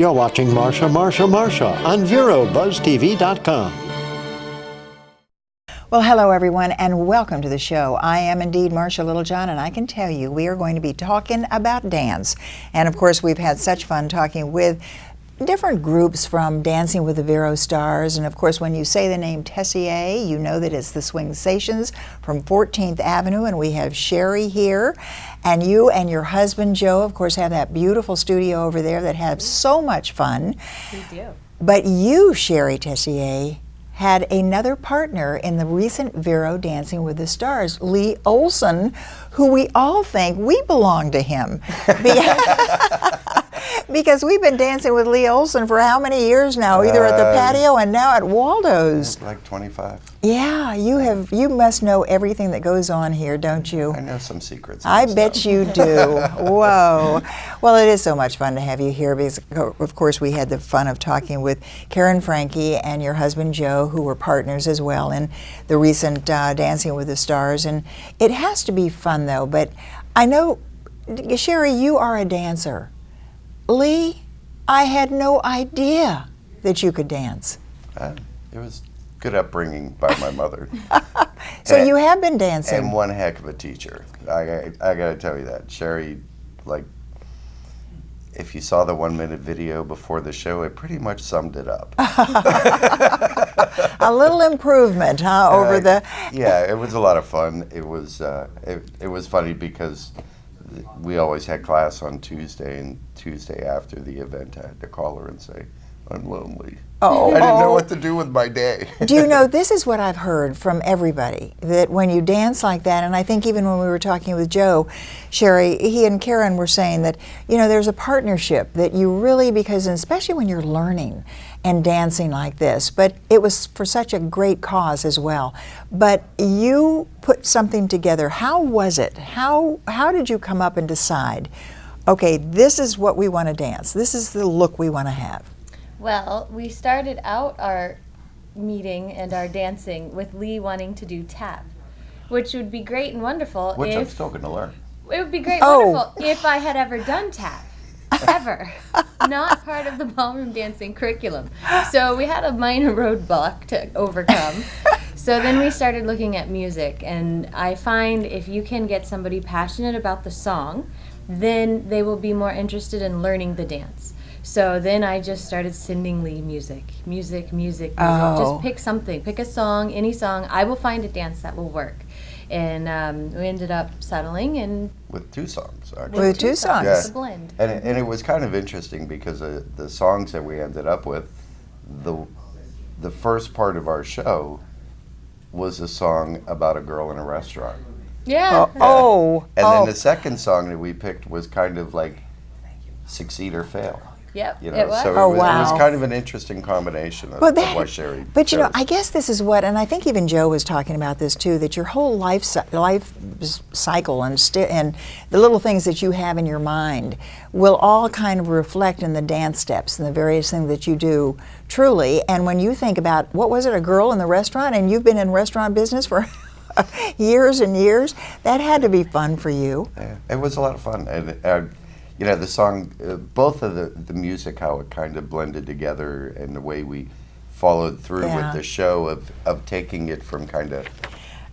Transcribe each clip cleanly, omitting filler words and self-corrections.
You're watching Marcia on VeroBuzzTV.com. Well, hello everyone, and welcome to the show. I am indeed Marcia Littlejohn, and I can tell you we are going to be talking about dance. And of course, we've had such fun talking with different groups from Dancing with the Vero Stars. And of course, when you say the name Tessler, you know that it's the Swingsations from 14th Avenue, and we have Shari here. And you and your husband, Joe, of course, have that beautiful studio over there that have so much fun. We do. But you, Shari Tessler, had another partner in the recent Vero Dancing with the Stars, Lee Olsen, who we all think we belong to him. Because we've been dancing with Lee Olsen for how many years now, either at the patio and now at Waldo's? Like 25. Yeah, you must know everything that goes on here, don't you? I know some secrets. I bet you do. Whoa. Well, it is so much fun to have you here because, of course, we had the fun of talking with Karen Franke and your husband, Joe, who were partners as well in the recent Dancing with the Stars. And it has to be fun, though. But I know, Shari, you are a dancer. Lee, I had no idea that you could dance. It was good upbringing by my mother. So you have been dancing. And one heck of a teacher. I got to tell you that. Shari, like, if you saw the 1-minute video before the show, it pretty much summed it up. A little improvement, huh, over the... Yeah, it was a lot of fun. It was funny because we always had class on Tuesday, and Tuesday after the event, I had to call her and say, I'm lonely. Oh, I didn't know what to do with my day. Do you know, this is what I've heard from everybody, that when you dance like that, and I think even when we were talking with Joe, Shari, he and Karen were saying that, you know, there's a partnership that you really, because especially when you're learning and dancing like this, but it was for such a great cause as well. But you put something together. How was it? How did you come up and decide, okay, this is what we want to dance. This is the look we want to have. Well, we started out our meeting and our dancing with Lee wanting to do tap, which would be great and wonderful. Which I'm still going to learn. It would be great and wonderful if I had ever done tap. Ever. Not part of the ballroom dancing curriculum. So we had a minor roadblock to overcome. So then we started looking at music, and I find if you can get somebody passionate about the song, then they will be more interested in learning the dance. So then I just started sending Lee music. Oh. Just pick something, pick a song, any song. I will find a dance that will work. And we ended up settling and with 2 songs, actually. With 2 songs. Yeah. It's a blend. And it was kind of interesting because the songs that we ended up with, the first part of our show was a song about a girl in a restaurant. Yeah. Then the second song that we picked was kind of like Succeed or Fail. Yep, You know, it was. so it was kind of an interesting combination of what Shari But you know, chose. I guess this is what, and I think even Joe was talking about this too, that your whole life cycle and the little things that you have in your mind will all kind of reflect in the dance steps and the various things that you do truly. And when you think about, what was it, a girl in the restaurant, and you've been in restaurant business for years and years, that had to be fun for you. Yeah, it was a lot of fun. And you know, the song, both of the music, how it kind of blended together, and the way we followed through with the show of taking it from kind of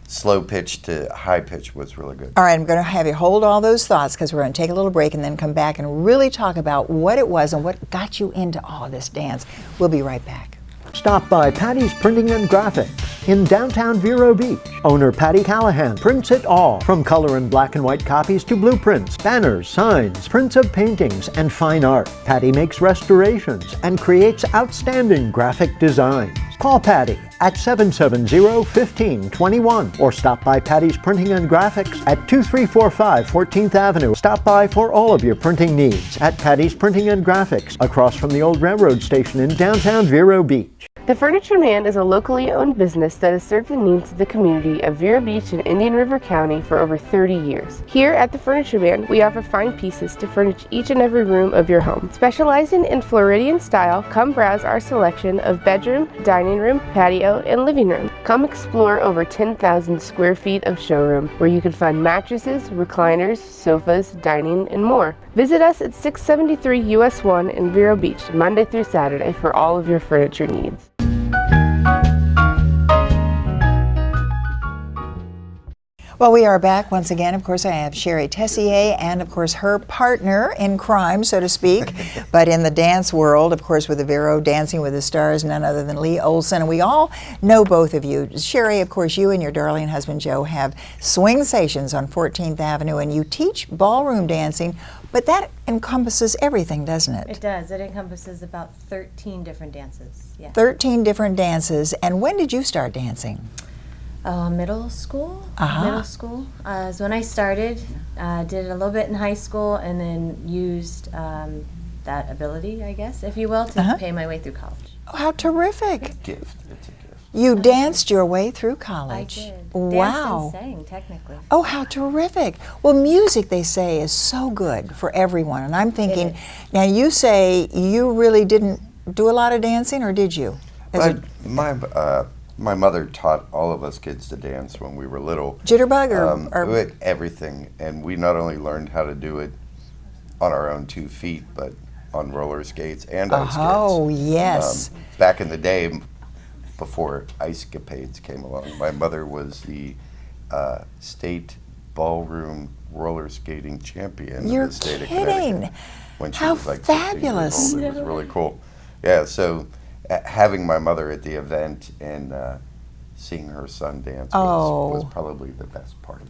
slow pitch to high pitch was really good. All right, I'm going to have you hold all those thoughts because we're going to take a little break and then come back and really talk about what it was and what got you into all of this dance. We'll be right back. Stop by Patty's Printing and Graphics in downtown Vero Beach. Owner Patty Callahan prints it all, from color and black and white copies to blueprints, banners, signs, prints of paintings, and fine art. Patty makes restorations and creates outstanding graphic designs. Call Patty at 770-1521 or stop by Patty's Printing and Graphics at 2345 14th Avenue. Stop by for all of your printing needs at Patty's Printing and Graphics, across from the old railroad station in downtown Vero Beach. The Furniture Man is a locally owned business that has served the needs of the community of Vero Beach and Indian River County for over 30 years. Here at the Furniture Man, we offer fine pieces to furnish each and every room of your home. Specializing in Floridian style, come browse our selection of bedroom, dining room, patio, and living room. Come explore over 10,000 square feet of showroom where you can find mattresses, recliners, sofas, dining, and more. Visit us at 673 US 1 in Vero Beach Monday through Saturday for all of your furniture needs. Well, we are back once again. Of course, I have Shari Tessler and, of course, her partner in crime, so to speak, but in the dance world, of course, with the Vero Dancing with the Stars, none other than Lee Olsen. And we all know both of you. Shari, of course, you and your darling husband, Joe, have swing stations on 14th Avenue, and you teach ballroom dancing, but that encompasses everything, doesn't it? It does. It encompasses about 13 different dances. Yeah. 13 different dances. And when did you start dancing? Middle school. Uh-huh. Middle school is when I started. Did it a little bit in high school, and then used that ability, I guess, if you will, to pay my way through college. Oh, how terrific! Gift. It's a gift. You danced your way through college. I did. Wow. Danced and sang, technically. Oh, how terrific. Well, music, they say, is so good for everyone. And I'm thinking, now you say you really didn't do a lot of dancing, or did you? My mother taught all of us kids to dance when we were little. Jitterbug or everything. And we not only learned how to do it on our own 2 feet, but on roller skates and ice skates. Oh, yes. Back in the day, before ice capades came along, my mother was the state ballroom roller skating champion You're of the state kidding. of Connecticut. When she How was like 15 fabulous. years old. It was really cool. Yeah, so having my mother at the event and seeing her son dance was probably the best part of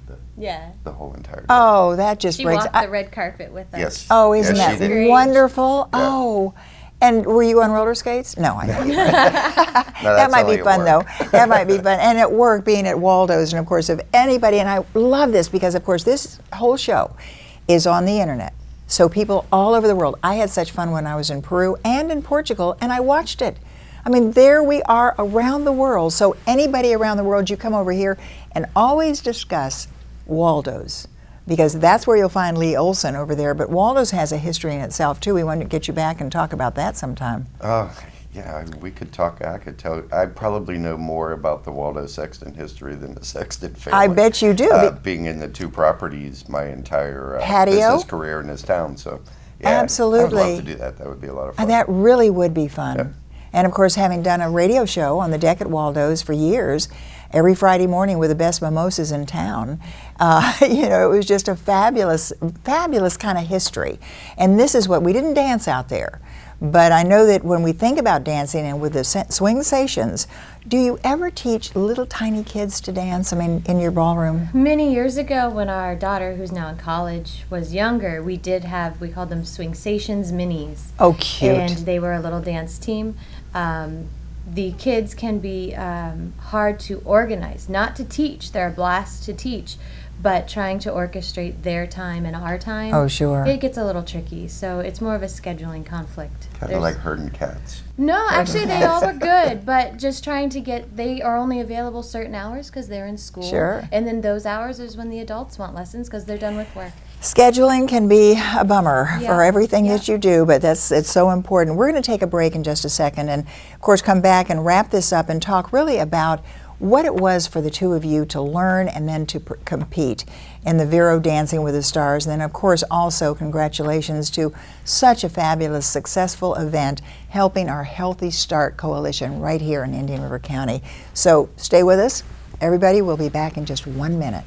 the whole entire day. Oh, that just She breaks. walked the red carpet with us. Yes. Oh, isn't Yes, she that did. wonderful? Yeah. Oh. And were you on roller skates? No, I know. No, That that's might only be at fun, though. work. That might be fun. And at work, being at Waldo's, and of course, if anybody, and I love this because, of course, this whole show is on the internet. So people all over the world. I had such fun when I was in Peru and in Portugal, and I watched it. I mean, there we are around the world. So anybody around the world, you come over here and always discuss Waldo's, because that's where you'll find Lee Olsen over there. But Waldo's has a history in itself, too. We want to get you back and talk about that sometime. Oh, yeah, we could talk. I could tell. I probably know more about the Waldo Sexton history than the Sexton family. I bet you do. Being in the 2 properties my entire Patio? business career in this town. So, yeah, Absolutely. I would love to do that. That would be a lot of fun. That really would be fun. Yep. And of course, having done a radio show on the deck at Waldo's for years, every Friday morning with the best mimosas in town, it was just a fabulous, fabulous kind of history. And this is what, we didn't dance out there, but I know that when we think about dancing and with the swing stations, do you ever teach little tiny kids to dance, in your ballroom? Many years ago, when our daughter, who's now in college, was younger, we called them swing stations minis. Oh, cute. And they were a little dance team. The kids can be hard to organize, not to teach. They're a blast to teach, but trying to orchestrate their time and our time, Oh, sure. it gets a little tricky. So it's more of a scheduling conflict. Kind of like herding cats. No, actually they all were good, but just trying to they are only available certain hours because they're in school. Sure. And then those hours is when the adults want lessons because they're done with work. Scheduling can be a bummer for everything Yeah. that you do, but it's so important. We're going to take a break in just a second and, of course, come back and wrap this up and talk really about what it was for the two of you to learn and then to compete in the Vero Dancing with the Stars. And then, of course, also congratulations to such a fabulous, successful event helping our Healthy Start Coalition right here in Indian River County. So stay with us. Everybody, we'll be back in just 1 minute.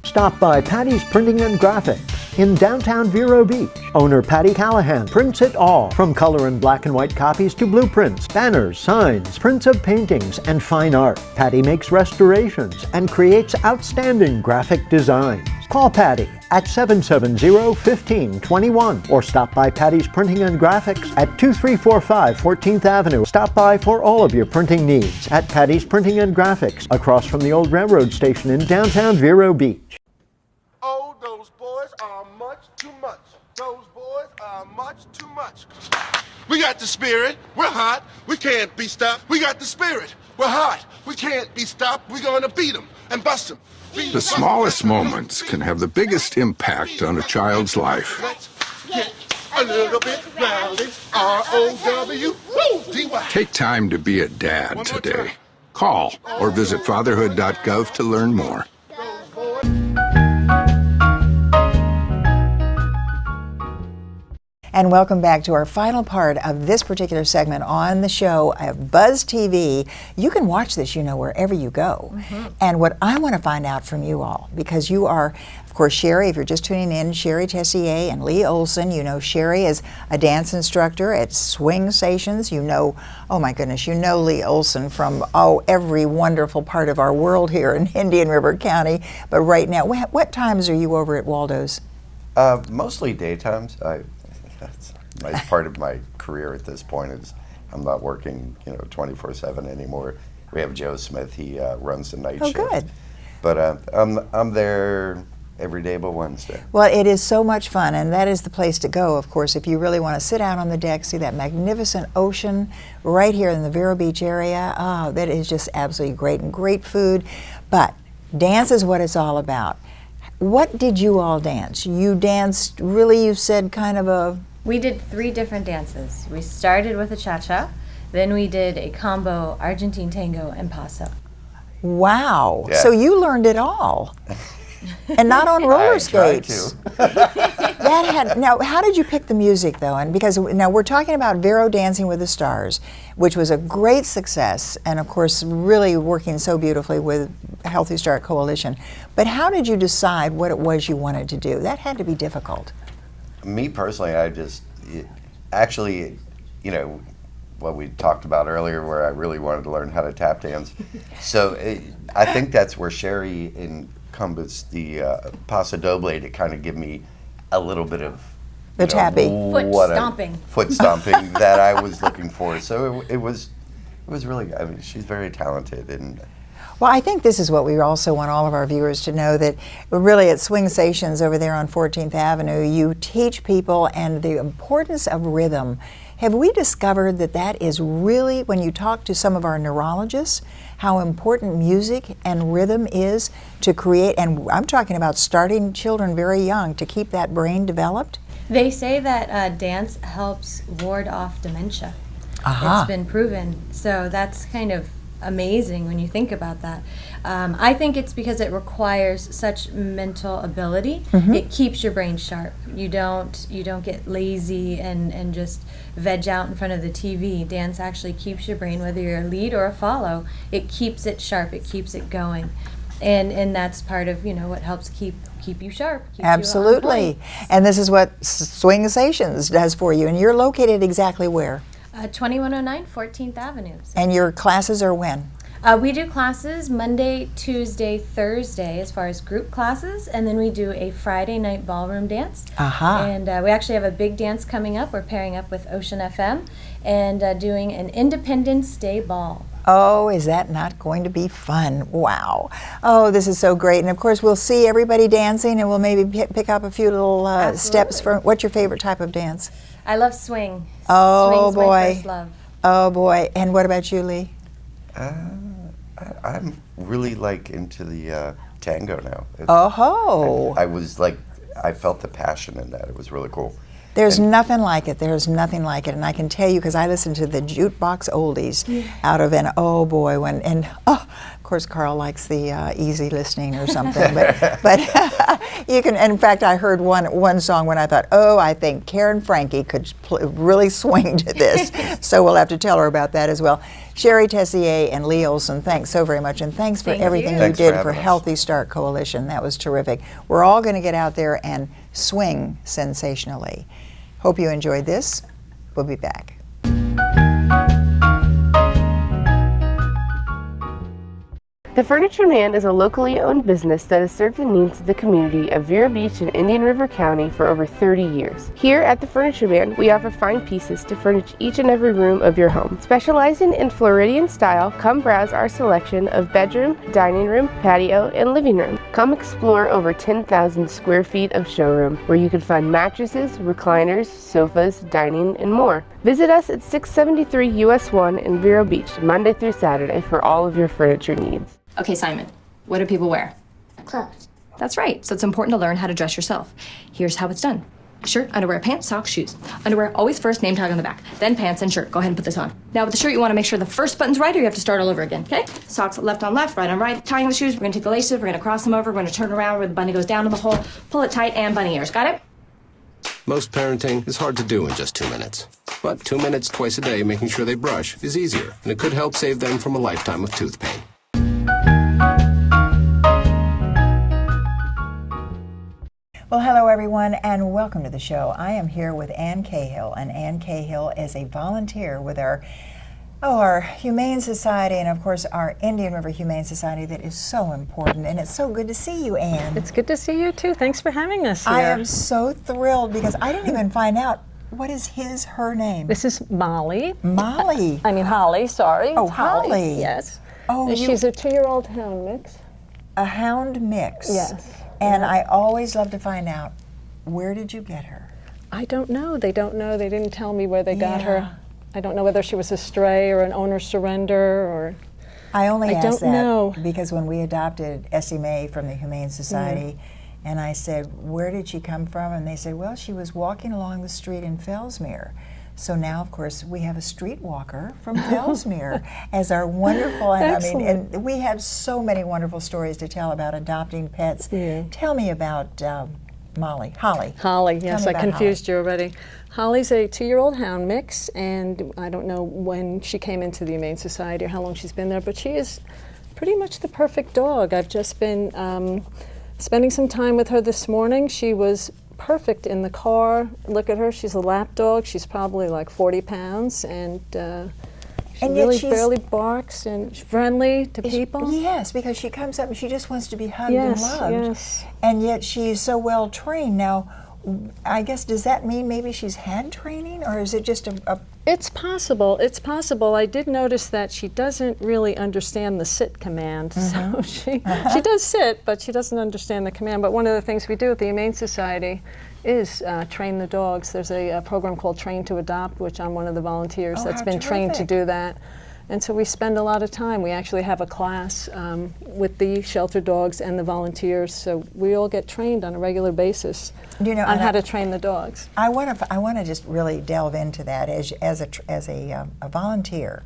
Stop by Patty's Printing and Graphics in downtown Vero Beach. Owner Patty Callahan prints it all, from color and black and white copies to blueprints, banners, signs, prints of paintings, and fine art. Patty makes restorations and creates outstanding graphic designs. Call Patty at 770-1521 or stop by Patty's Printing and Graphics at 2345 14th Avenue. Stop by for all of your printing needs at Patty's Printing and Graphics, across from the old railroad station in downtown Vero Beach. Oh, those boys are much too much. Those boys are much too much. We got the spirit. We're hot. We can't be stopped. We got the spirit. We're hot. We can't be stopped. We're going to beat them and bust them. The smallest moments can have the biggest impact on a child's life. Let's get a little bit rowdy. R-O-W-D-Y. Take time to be a dad today. Call or visit fatherhood.gov to learn more. And welcome back to our final part of this particular segment on the show of Buzz TV. You can watch this, wherever you go. And what I want to find out from you all, because you are, of course, Shari, if you're just tuning in, Shari Tessler and Lee Olsen. Shari is a dance instructor at Swing Stations. Oh my goodness, Lee Olsen from, every wonderful part of our world here in Indian River County. But right now, what times are you over at Waldo's? Mostly daytimes. That's part of my career at this point is I'm not working 24/7 anymore. We have Joe Smith. He runs the night shift. Oh, good. But I'm there every day but Wednesday. Well, it is so much fun, and that is the place to go, of course, if you really want to sit out on the deck, see that magnificent ocean right here in the Vero Beach area. Oh, that is just absolutely great, and great food. But dance is what it's all about. What did you all dance? You danced, really, you said kind of a... We did 3 different dances. We started with a cha-cha, then we did a combo Argentine tango and paso. Wow. Yeah. So you learned it all. And not on roller skates. Now, how did you pick the music, though? And because now we're talking about Vero Dancing with the Stars, which was a great success, and of course, really working so beautifully with Healthy Start Coalition. But how did you decide what it was you wanted to do? That had to be difficult. Me personally, what we talked about earlier, where I really wanted to learn how to tap dance. So I think that's where Shari encompassed the paso doble to kind of give me a little bit of the tappy foot stomping that I was looking for. So it was really. I mean, she's very talented and. Well, I think this is what we also want all of our viewers to know, that really at Swing Stations over there on 14th Avenue, you teach people and the importance of rhythm. Have we discovered that is really, when you talk to some of our neurologists, how important music and rhythm is to create, and I'm talking about starting children very young to keep that brain developed? They say that dance helps ward off dementia. Aha. It's been proven. So that's kind of amazing when you think about that. I think it's because it requires such mental ability. It keeps your brain sharp. You don't get lazy and just veg out in front of the TV. Dance actually keeps your brain, whether you're a lead or a follow, it keeps it sharp, it keeps it going. And that's part of what helps keep you sharp. Absolutely. And this is what Swing Stations does for you. And you're located exactly where? 2109 14th Avenue. And your classes are when? We do classes Monday, Tuesday, Thursday as far as group classes, and then we do a Friday night ballroom dance. And we actually have a big dance coming up. We're pairing up with Ocean FM and doing an Independence Day ball. Oh, is that not going to be fun? Wow. Oh, this is so great. And of course, we'll see everybody dancing, and we'll maybe pick up a few little steps. What's your favorite type of dance? I love swing. Oh, Swing's boy. my first love. Oh, boy. And what about you, Lee? I'm really into the tango now. I felt the passion in that. It was really cool. There's nothing like it. There's nothing like it. And I can tell you, because I listen to the jukebox oldies out of an, oh boy, of course Carl likes the easy listening or something. But you can, in fact, I heard one song when I thought, I think Karen Frankie could really swing to this. So we'll have to tell her about that as well. Shari Tessler and Lee Olsen, thanks so very much. And thanks for everything you did for Healthy Start Coalition. That was terrific. We're all going to get out there and swing sensationally. Hope you enjoyed this. We'll be back. The Furniture Man is a locally owned business that has served the needs of the community of Vero Beach and Indian River County for over 30 years. Here at the Furniture Man, we offer fine pieces to furnish each and every room of your home. Specializing in Floridian style, come browse our selection of bedroom, dining room, patio, and living room. Come explore over 10,000 square feet of showroom, where you can find mattresses, recliners, sofas, dining, and more. Visit us at 673 US 1 in Vero Beach, Monday through Saturday, for all of your furniture needs. Okay, Simon, what do people wear? Clothes. That's right, so it's important to learn how to dress yourself. Here's how it's done. Shirt, underwear, pants, socks, shoes. Underwear, always first, name tag on the back. Then pants and shirt. Go ahead and put this on. Now with the shirt, you want to make sure the first button's right or you have to start all over again, okay? Socks left on left, right on right. Tying the shoes, we're going to take the laces, we're going to cross them over, we're going to turn around where the bunny goes down to the hole, pull it tight, and bunny ears. Got it? Most parenting is hard to do in just 2 minutes. But 2 minutes twice a day making sure they brush is easier, and it could help save them from a lifetime of tooth pain. Well, hello everyone, and welcome to the show. I am here with Ann Cahill, and Ann Cahill is a volunteer with our Humane Society, and of course our Indian River Humane Society that is so important. And it's so good to see you, Ann. It's good to see you too. Thanks for having us here. I am so thrilled because I didn't even find out what is her name. This is Molly. Molly. I mean Holly. Sorry. Oh, It's Holly. Yes. Oh, she's a 2-year-old hound mix. A hound mix. Yes. And I always love to find out, where did you get her? I don't know. They don't know. They didn't tell me where they got Yeah. her. I don't know whether she was a stray or an owner surrender or. I only I asked don't that know. because when we adopted Essie Mae from the Humane Society, and I said, where did she come from? And they said, well, she was walking along the street in Fellsmere. So now, of course, we have a street walker from Fellsmere as our wonderful, and I mean, and we have so many wonderful stories to tell about adopting pets. Yeah. Tell me about Holly. Holly, yes, I about confused you already. Holly's a 2-year-old hound mix, and I don't know when she came into the Humane Society or how long she's been there, but she is pretty much the perfect dog. I've just been spending some time with her this morning. She was perfect in the car. Look at her, she's a lap dog. She's probably like 40 pounds, and she And yet really she's- barely barks and she's friendly to people. Yes, because she comes up and she just wants to be hugged Yes, and loved. yes. And yet she's so well trained. Now, I guess, does that mean maybe she's had training, or is it just a It's possible. It's possible. I did notice that she doesn't really understand the sit command. So she does sit, but she doesn't understand the command. But one of the things we do at the Humane Society is train the dogs. There's a program called Train to Adopt, which I'm one of the volunteers that's how been trained to terrific. do that. And so we spend a lot of time. We actually have a class with the shelter dogs and the volunteers, so we all get trained on a regular basis You know, on and how to train the dogs. I want to just really delve into that as a volunteer,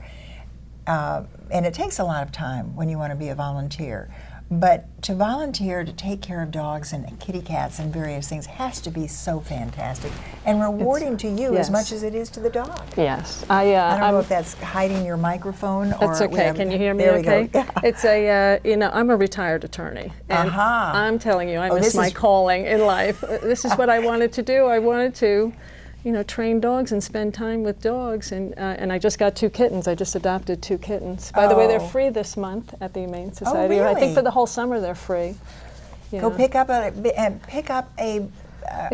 and it takes a lot of time when you want to be a volunteer. But to volunteer to take care of dogs and kitty cats and various things has to be so fantastic and rewarding to you as yes. much as it is to the dog. Yes, I don't I'm, know if that's hiding your microphone or That's okay. whatever. Can you hear me There we okay? go. Yeah. It's I'm a retired attorney. And I'm telling you, I Oh, miss this my is- calling in life. This is what I wanted to do. I wanted to, train dogs and spend time with dogs. And I just got 2 kittens. I just adopted 2 kittens. By the way, they're free this month at the Humane Society. I really? think for the whole summer they're free. Go pick up a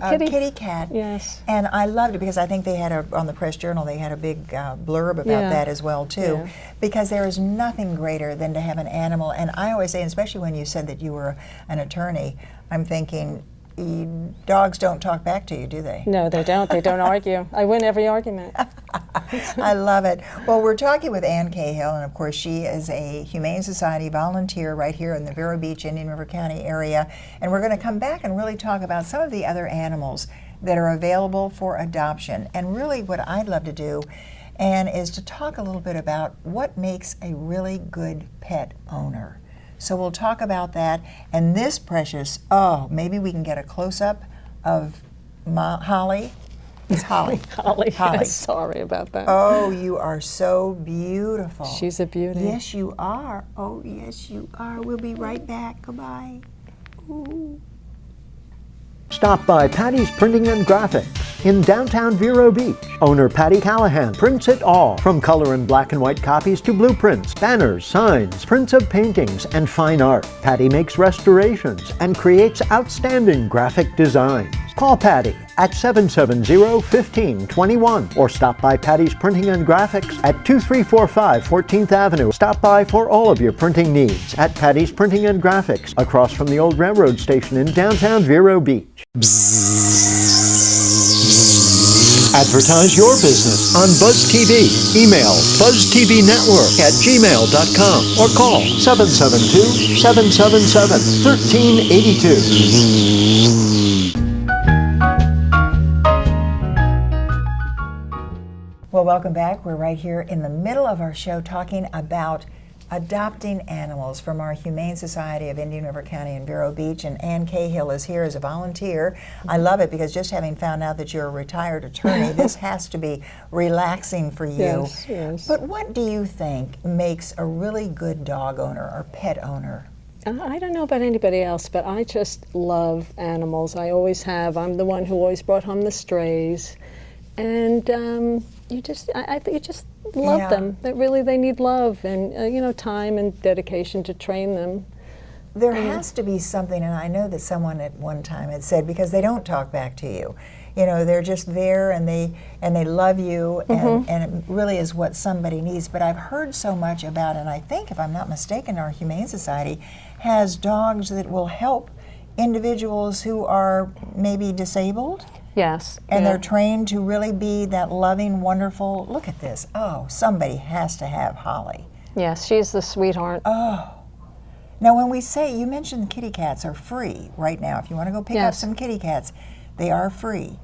kitty cat. Yes. And I loved it because I think they had on the Press Journal they had a big blurb about Yeah. that as well too. Yeah. Because there is nothing greater than to have an animal. And I always say, especially when you said that you were an attorney, I'm thinking dogs don't talk back to you, do they? No, they don't. They don't argue. I win every argument. I love it. Well, we're talking with Ann Cahill, and of course she is a Humane Society volunteer right here in the Vero Beach, Indian River County area. And we're going to come back and really talk about some of the other animals that are available for adoption. And really what I'd love to do, Ann, is to talk a little bit about what makes a really good pet owner. So we'll talk about that. And this precious, maybe we can get a close-up of Holly. It's Holly. Holly. Yes, sorry about that. Oh, you are so beautiful. She's a beauty. Yes, you are. Oh, yes, you are. We'll be right back. Goodbye. Ooh. Stop by Patty's Printing and Graphics in downtown Vero Beach. Owner Patty Callahan prints it all, from color and black and white copies to blueprints, banners, signs, prints of paintings, and fine art. Patty makes restorations and creates outstanding graphic designs. Call Patty at 770-1521 or stop by Patty's Printing and Graphics at 2345 14th Avenue. Stop by for all of your printing needs at Patty's Printing and Graphics across from the old railroad station in downtown Vero Beach. Advertise your business on Buzz TV. Email buzztvnetwork@gmail.com or call 772-777-1382. Well, welcome back. We're right here in the middle of our show talking about adopting animals from our Humane Society of Indian River County and Vero Beach, and Ann Cahill is here as a volunteer. I love it because just having found out that you're a retired attorney, this has to be relaxing for you. Yes, yes. But what do you think makes a really good dog owner or pet owner? I don't know about anybody else, but I just love animals. I always have. I'm the one who always brought home the strays. And you just love them. That really, they need love and time and dedication to train them. There has to be something, and I know that someone at one time had said, because they don't talk back to you. They're just there and they love you, and it really is what somebody needs. But I've heard so much about, and I think, if I'm not mistaken, our Humane Society has dogs that will help individuals who are maybe disabled. Yes. And they're trained to really be that loving, wonderful, look at this. Oh, somebody has to have Holly. Yes, she's the sweetheart. Oh. Now, when we say, you mentioned kitty cats are free right now. If you want to go pick up some kitty cats, they are free.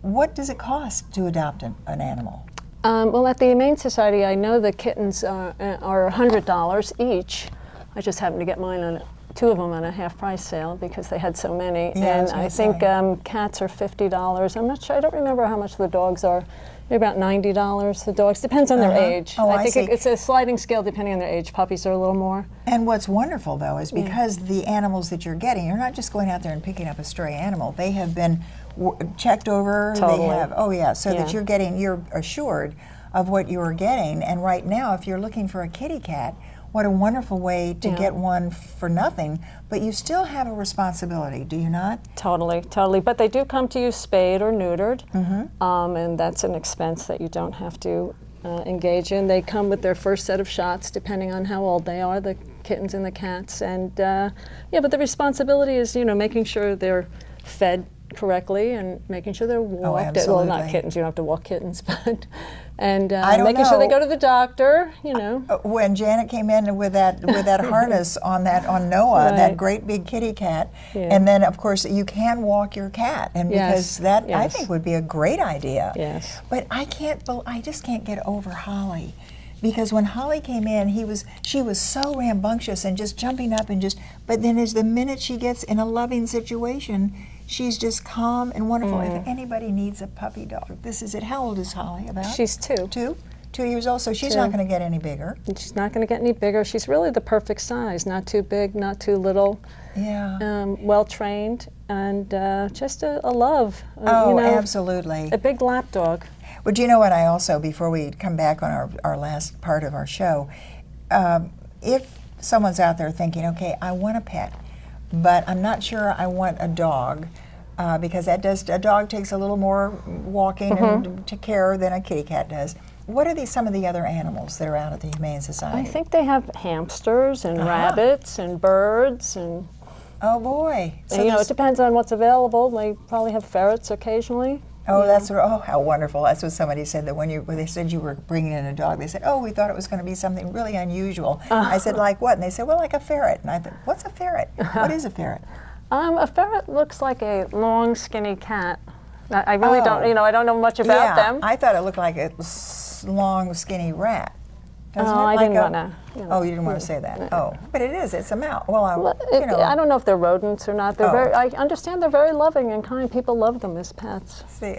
What does it cost to adopt an animal? Well, at the Humane Society, I know the kittens are $100 each. I just happened to get mine on two of them on a half-price sale because they had so many. Yeah, and I think cats are $50. I'm not sure. I don't remember how much the dogs are. Maybe about $90. The dogs depends on their age. Oh, I think it's a sliding scale depending on their age. Puppies are a little more. And what's wonderful though is because the animals that you're getting, you're not just going out there and picking up a stray animal. They have been checked over. Totally. They have so that you're assured of what you are getting. And right now, if you're looking for a kitty cat, what a wonderful way to get one for nothing, but you still have a responsibility, do you not? Totally, totally. But they do come to you spayed or neutered, and that's an expense that you don't have to engage in. They come with their first set of shots, depending on how old they are, the kittens and the cats. And but the responsibility is, making sure they're fed correctly and making sure they're walked. Well, not kittens, you don't have to walk kittens, but making sure they go to the doctor, When Janet came in with that harness on Noah, that great big kitty cat, and then of course you can walk your cat, and because that I think would be a great idea. Yes. But I just can't get over Holly. Because when Holly came in, she was so rambunctious and just jumping up but then as the minute she gets in a loving situation, she's just calm and wonderful. If anybody needs a puppy dog, this is it. How old is Holly about? She's 2. 2 years old, so she's not going to get any bigger. She's not going to get any bigger. She's really the perfect size, not too big, not too little. Yeah. Well trained and just a love. Absolutely. A big lap dog. Well, do you know what I also, before we come back on our last part of our show, if someone's out there thinking, okay, I want a pet, but I'm not sure I want a dog, because a dog takes a little more walking and to care than a kitty cat does. What are some of the other animals that are out at the Humane Society? I think they have hamsters and rabbits and birds and. Oh boy! So it depends on what's available. They probably have ferrets occasionally. Oh, how wonderful! That's what somebody said, that when they said you were bringing in a dog, they said, "Oh, we thought it was going to be something really unusual." I said, "Like what?" And they said, "Well, like a ferret." And I thought, "What's a ferret? What is a ferret?" A ferret looks like a long, skinny cat. I really don't. I don't know much about them. I thought it looked like a long, skinny rat. I didn't want to. Oh, you didn't want to say that. Oh, but it is. It's a mouse. Well, I don't know if they're rodents or not. They're I understand they're very loving and kind. People love them as pets. See,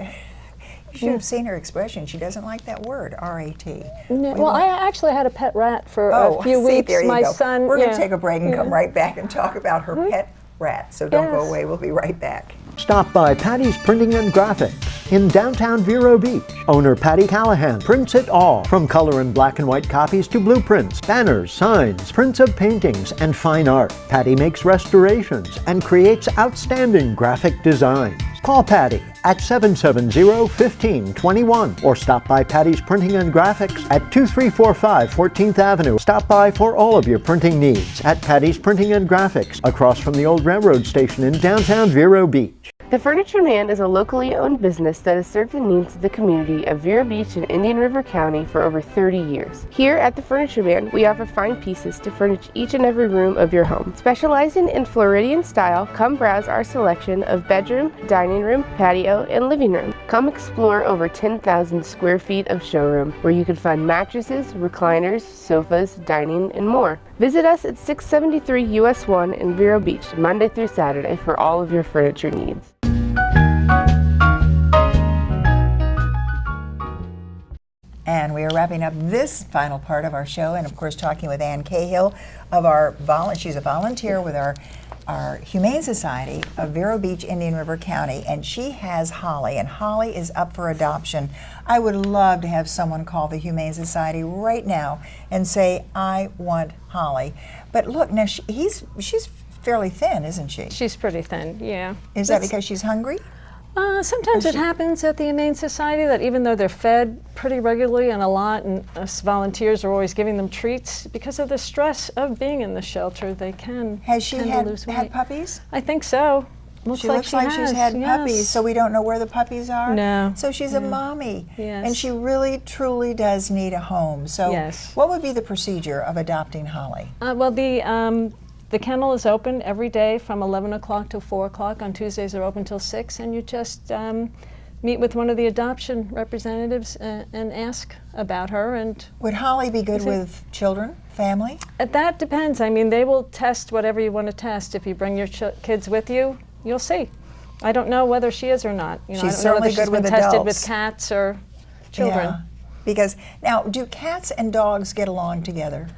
you should have seen her expression. She doesn't like that word, R-A-T. No, I actually had a pet rat for a few weeks. There you My go. son. We're going to take a break and come right back and talk about her pet rat. So don't go away. We'll be right back. Stop by Patty's Printing and Graphics in downtown Vero Beach. Owner Patty Callahan prints it all, from color and black and white copies to blueprints, banners, signs, prints of paintings, and fine art. Patty makes restorations and creates outstanding graphic designs. Call Patty at 770-1521 or stop by Patty's Printing and Graphics at 2345 14th Avenue. Stop by for all of your printing needs at Patty's Printing and Graphics, across from the old railroad station in downtown Vero Beach. The Furniture Man is a locally owned business that has served the needs of the community of Vero Beach and Indian River County for over 30 years. Here at the Furniture Man, we offer fine pieces to furnish each and every room of your home. Specializing in Floridian style, come browse our selection of bedroom, dining room, patio, and living room. Come explore over 10,000 square feet of showroom where you can find mattresses, recliners, sofas, dining, and more. Visit us at 673 US 1 in Vero Beach, Monday through Saturday for all of your furniture needs. And we are wrapping up this final part of our show, and of course talking with Ann Cahill of our she's a volunteer with our Humane Society of Vero Beach, Indian River County, and she has Holly, and Holly is up for adoption. I would love to have someone call the Humane Society right now and say, I want Holly. But look, now she's fairly thin, isn't she? She's pretty thin, yeah. Is that because she's hungry? Sometimes it happens at the Humane Society that even though they're fed pretty regularly and a lot, and us volunteers are always giving them treats, because of the stress of being in the shelter, they can Has she tend to lose weight. had puppies? I think so. She looks like she's had puppies, so we don't know where the puppies are? No. So she's a mommy, Yes. and she really, truly does need a home. So Yes. what would be the procedure of adopting Holly? Well, the kennel is open every day from 11 o'clock till 4 o'clock. On Tuesdays they're open till 6, and you just meet with one of the adoption representatives and ask about her. And would Holly be good with children, family? That depends. I mean, they will test whatever you want to test. If you bring your kids with you, you'll see. I don't know whether she is or not. You know, She's I don't know certainly whether she's good been with tested adults. with cats or children. Yeah. Because now, do cats and dogs get along together?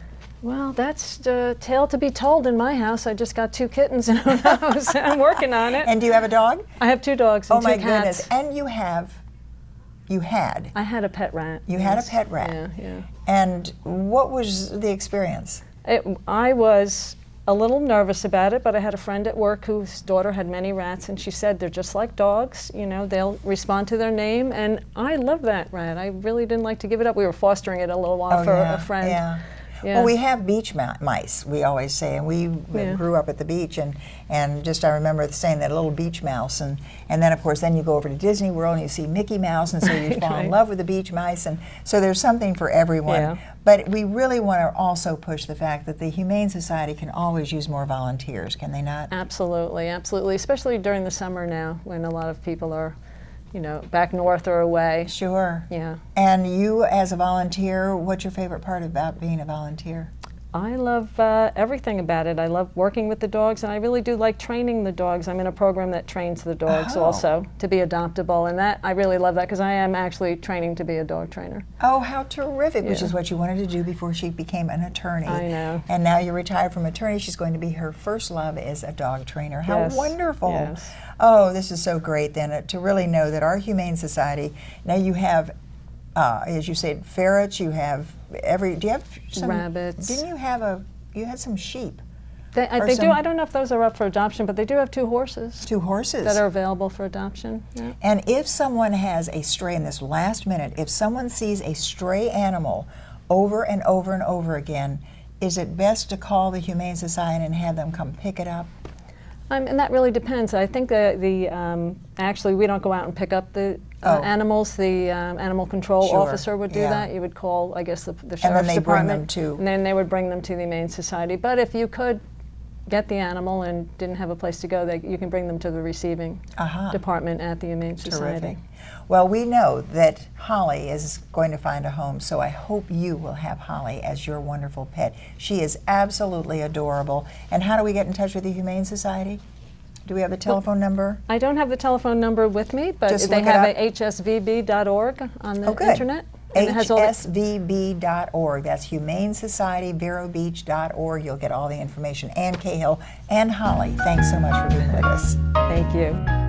Well, that's the tale to be told in my house. I just got 2 kittens and who knows? I'm working on it. And do you have a dog? I have 2 dogs and 2 my cats. goodness. And you had? I had a pet rat. You had a pet rat? Yeah, yeah. And what was the experience? I was a little nervous about it, but I had a friend at work whose daughter had many rats, and she said they're just like dogs. You know, they'll respond to their name, and I love that rat. I really didn't like to give it up. We were fostering it a little while for a friend. Yeah. Yeah. Well, we have beach mice, we always say, and we grew up at the beach, and just I remember saying that little beach mouse, and then of course then you go over to Disney World and you see Mickey Mouse, and so you fall in love with the beach mice, and so there's something for everyone. Yeah. But we really want to also push the fact that the Humane Society can always use more volunteers, can they not? Absolutely, absolutely, especially during the summer now when a lot of people are, you know, back north or away. Sure. Yeah. And you as a volunteer, what's your favorite part about being a volunteer? I love everything about it. I love working with the dogs, and I really do like training the dogs. I'm in a program that trains the dogs also to be adoptable, and that I really love that because I am actually training to be a dog trainer. Oh, how terrific, which is what you wanted to do before she became an attorney. I know. And now you're retired from attorney. She's going to be, her first love is a dog trainer. How wonderful. Yes. Oh, this is so great then to really know that our Humane Society, now you have, as you said, ferrets, you have do you have some rabbits? Didn't you you had some sheep? They do. I don't know if those are up for adoption, but they do have 2 horses. 2 horses. That are available for adoption. Yeah. And if someone has a stray, in this last minute, if someone sees a stray animal over and over and over again, is it best to call the Humane Society and have them come pick it up? And that really depends. I think that actually we don't go out and pick up the animals. The animal control officer would do that. You would call, I guess, the sheriff's and then they department. bring them to. And then they would bring them to the Humane Society. But if you could get the animal and didn't have a place to go, you can bring them to the receiving department at the Humane Society. Terrific. Well, we know that Holly is going to find a home, so I hope you will have Holly as your wonderful pet. She is absolutely adorable. And how do we get in touch with the Humane Society? Do we have a telephone number? I don't have the telephone number with me, but Just they look it have up. a hsvb.org on the internet. HSVB.org. That's Humane Society, VeroBeach.org. You'll get all the information. Ann Cahill and Holly, thanks so much for being with us. Thank you.